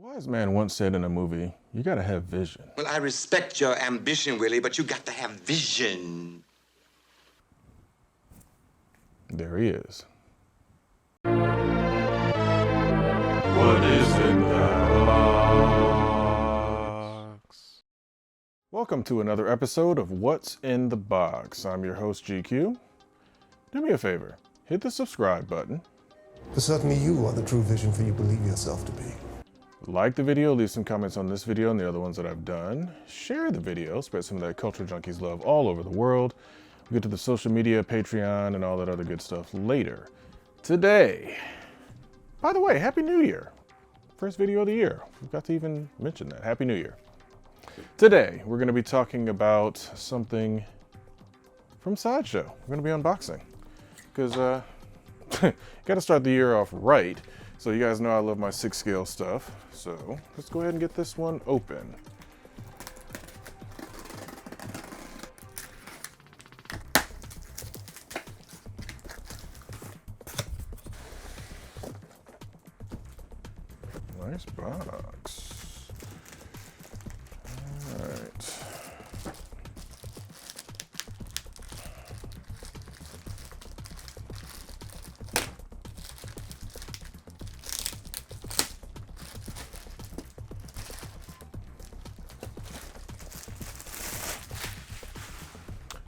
Wise man once said in a movie, you gotta have vision. Well, I respect your ambition, Willie, but you got to have vision. There he is. What is in the box? Welcome to another episode of What's in the Box. I'm your host, GQ. Do me a favor, hit the subscribe button. For certainly you are the true vision for you believe yourself to be. Like the video, leave some comments on this video and the other ones that I've done. Share the video, spread some of that culture junkies love all over the world. We'll get to the social media, Patreon, and all that other good stuff later. Today, by the way, Happy New Year. First video of the year. Forgot to even mention that. Happy New Year. Today, we're going to be talking about something from Sideshow. We're going to be unboxing. Because, got to start the year off right. So you guys know I love my 6-scale stuff. So let's go ahead and get this one open. Nice box. All right.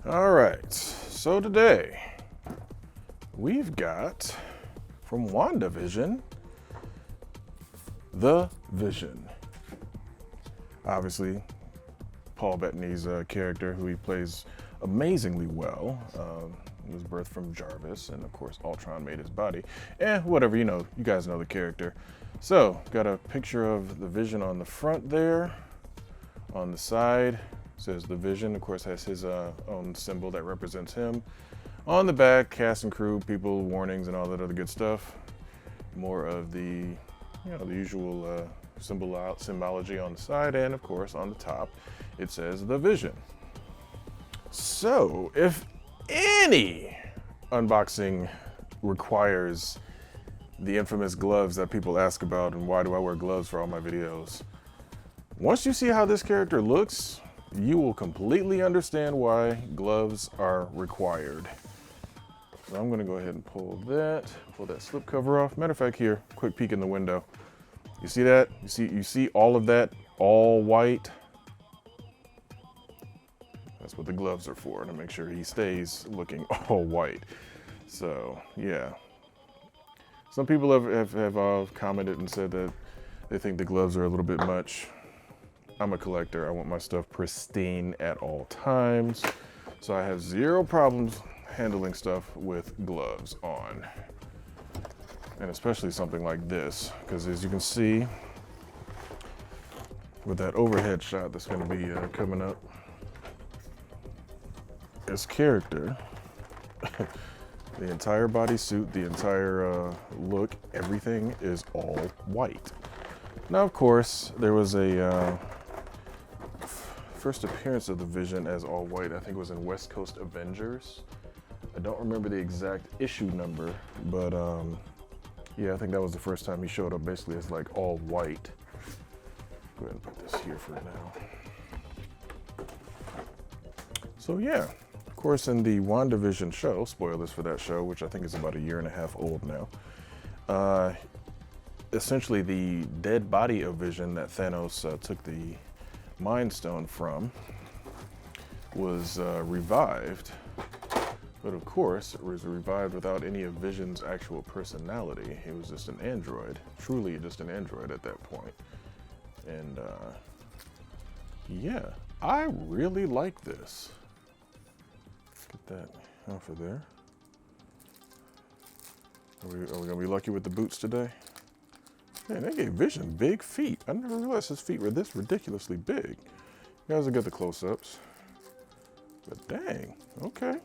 All right, so today we've got from Wandavision, The Vision. Obviously, Paul Bettany's character, who he plays amazingly well, was birthed from Jarvis, and of course Ultron made his body. Whatever, you guys know the character. So, got a picture of the Vision on the front there. On the side, says The Vision, of course, has his own symbol that represents him. On the back, cast and crew, people, warnings, and all that other good stuff. More of the, the usual symbology on the side, and of course, on the top, it says The Vision. So, if any unboxing requires the infamous gloves that people ask about, and why do I wear gloves for all my videos? Once you see how this character looks, you will completely understand why gloves are required. So I'm gonna go ahead and pull that slip cover off. Matter of fact, here, quick peek in the window. You see that? You see all of that, all white? That's what the gloves are for, to make sure he stays looking all white. So, yeah. Some people have commented and said that they think the gloves are a little bit much. I'm a collector. I want my stuff pristine at all times. So I have zero problems handling stuff with gloves on. And especially something like this, because as you can see, with that overhead shot that's going to be coming up, this character, the entire bodysuit, the entire look, everything is all white. Now, of course, there was a first appearance of the Vision as all white. I think it was in West Coast Avengers. I don't remember the exact issue number, but yeah, I think that was the first time he showed up basically as like all white. Go ahead and put this here for now. So yeah, of course, in the Wandavision show, spoilers for that show, which I think is about 1.5 years old now, essentially the dead body of Vision that Thanos took the Mind Stone from was revived, but of course it was revived without any of Vision's actual personality. He was just an android, truly just an android at that point. And yeah, I really like this. Get that off of there. Are we gonna be lucky with the boots today? Man, they gave Vision big feet. I never realized his feet were this ridiculously big. You guys will get the close-ups. But dang, okay.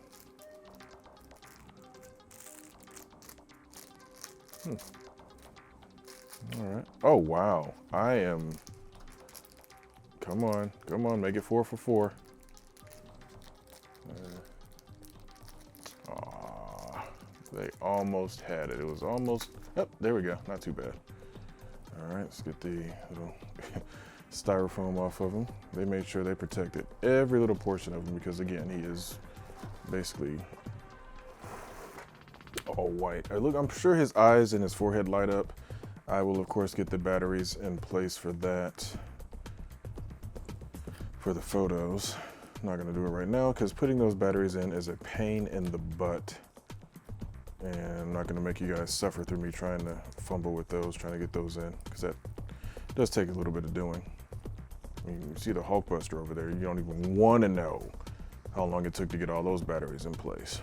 All right. Oh, wow. I am... Come on, make it 4 for 4. They almost had it. It was almost... Oh, there we go. Not too bad. All right, let's get the little styrofoam off of him. They made sure they protected every little portion of him because, again, he is basically all white. Look, I'm sure his eyes and his forehead light up. I will, of course, get the batteries in place for that for the photos. I'm not going to do it right now because putting those batteries in is a pain in the butt. And I'm not going to make you guys suffer through me trying to fumble with those, trying to get those in, because that does take a little bit of doing. I mean, you see the Hulkbuster over there, you don't even want to know how long it took to get all those batteries in place.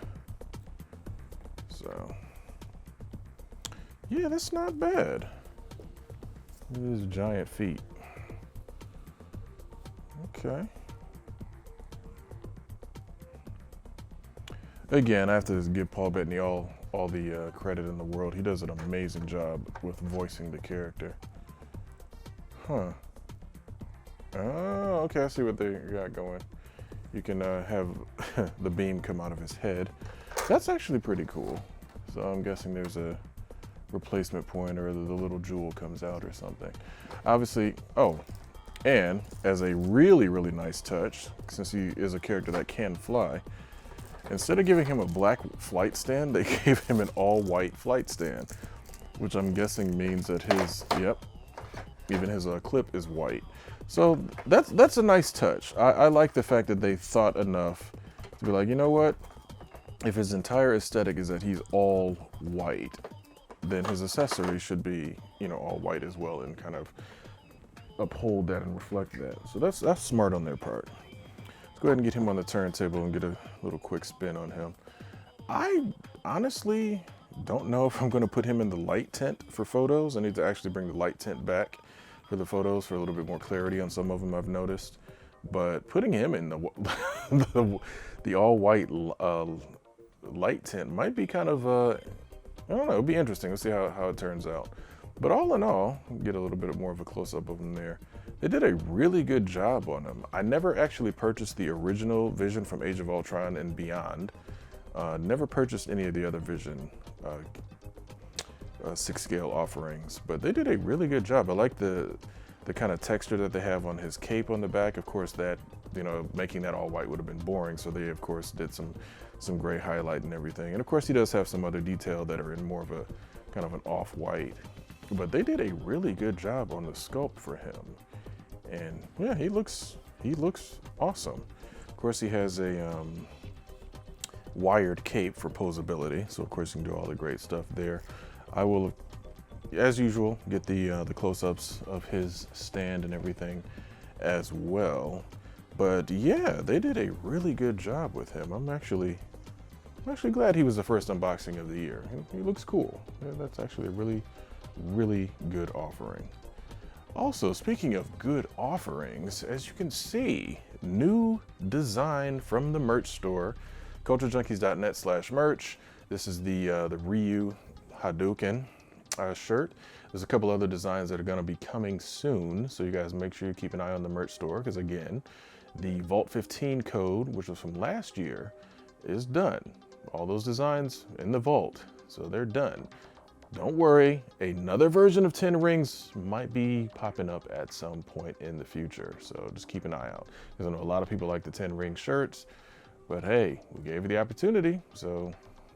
So, yeah, that's not bad. His giant feet. Okay. Again, I have to give Paul Bettany all the credit in the world. He does an amazing job with voicing the character. Huh. Oh, okay, I see what they got going. You can have the beam come out of his head. That's actually pretty cool. So I'm guessing there's a replacement point or the little jewel comes out or something. Obviously, oh, and as a really, really nice touch, since he is a character that can fly, instead of giving him a black flight stand, they gave him an all-white flight stand, which I'm guessing means that his, yep, even his clip is white. So that's a nice touch. I like the fact that they thought enough to be like, you know what? If his entire aesthetic is that he's all white, then his accessories should be, you know, all white as well and kind of uphold that and reflect that. So that's smart on their part. Go ahead and get him on the turntable and get a little quick spin on him. I honestly don't know if I'm going to put him in the light tint for photos. I need to actually bring the light tint back for the photos for a little bit more clarity on some of them I've noticed. But putting him in the all white light tint might be kind of, I don't know, it'll be interesting. Let's see how it turns out. But all in all, get a little bit more of a close-up of him there. They did a really good job on him. I never actually purchased the original Vision from Age of Ultron and beyond. Never purchased any of the other Vision 6-scale offerings, but they did a really good job. I like the kind of texture that they have on his cape on the back. Of course, that, you know, making that all white would have been boring, so they of course did some gray highlight and everything. And of course, he does have some other detail that are in more of a kind of an off-white. But they did a really good job on the sculpt for him. And yeah, he looks awesome. Of course, he has a wired cape for posability, so of course you can do all the great stuff there. I will, as usual, get the close-ups of his stand and everything as well. But yeah, they did a really good job with him. I'm actually glad he was the first unboxing of the year. He looks cool. Yeah, that's actually a really good offering. Also, speaking of good offerings, as you can see, new design from the merch store, culturejunkies.net/merch. This is the Ryu Hadouken shirt. There's a couple other designs that are going to be coming soon, so you guys make sure you keep an eye on the merch store, because again, the Vault 15 code, which was from last year, is done. All those designs in the vault, so they're done. Don't worry, another version of 10 Rings might be popping up at some point in the future, so just keep an eye out. Because I know a lot of people like the 10 Ring shirts, but hey, we gave you the opportunity, so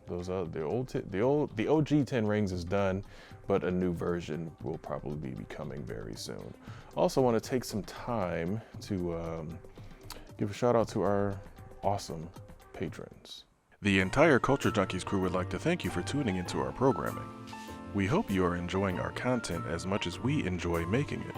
those are the OG 10 Rings is done, but a new version will probably be coming very soon. Also, want to take some time to give a shout out to our awesome patrons. The entire Culture Junkies crew would like to thank you for tuning into our programming. We hope you are enjoying our content as much as we enjoy making it.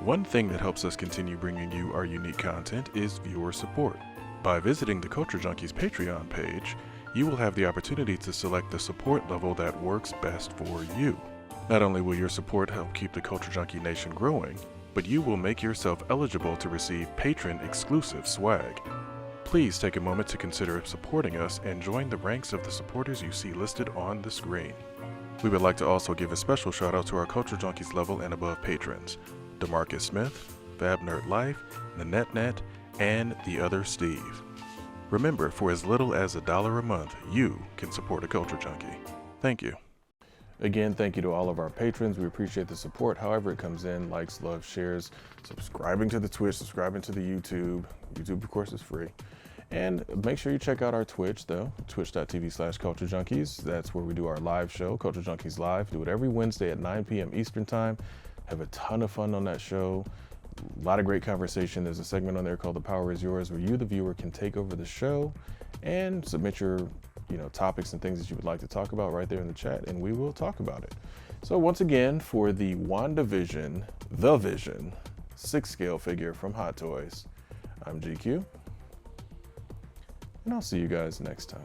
One thing that helps us continue bringing you our unique content is viewer support. By visiting the Culture Junkies Patreon page, you will have the opportunity to select the support level that works best for you. Not only will your support help keep the Culture Junkie Nation growing, but you will make yourself eligible to receive patron-exclusive swag. Please take a moment to consider supporting us and join the ranks of the supporters you see listed on the screen. We would like to also give a special shout out to our Culture Junkies level and above patrons, DeMarcus Smith, Fab Nerd Life, NanetNet, and the other Steve. Remember, for as little as $1 a month, you can support a Culture Junkie. Thank you. Again, thank you to all of our patrons. We appreciate the support, however it comes in, likes, love, shares, subscribing to the Twitch, subscribing to the YouTube. YouTube, of course, is free. And make sure you check out our Twitch, though, twitch.tv/culturejunkies. That's where we do our live show, Culture Junkies Live. Do it every Wednesday at 9 p.m. Eastern Time. Have a ton of fun on that show. A lot of great conversation. There's a segment on there called The Power Is Yours, where you, the viewer, can take over the show and submit your topics and things that you would like to talk about right there in the chat, and we will talk about it. So once again, for the Wandavision, The Vision 6-scale figure from Hot Toys, I'm GQ, and I'll see you guys next time.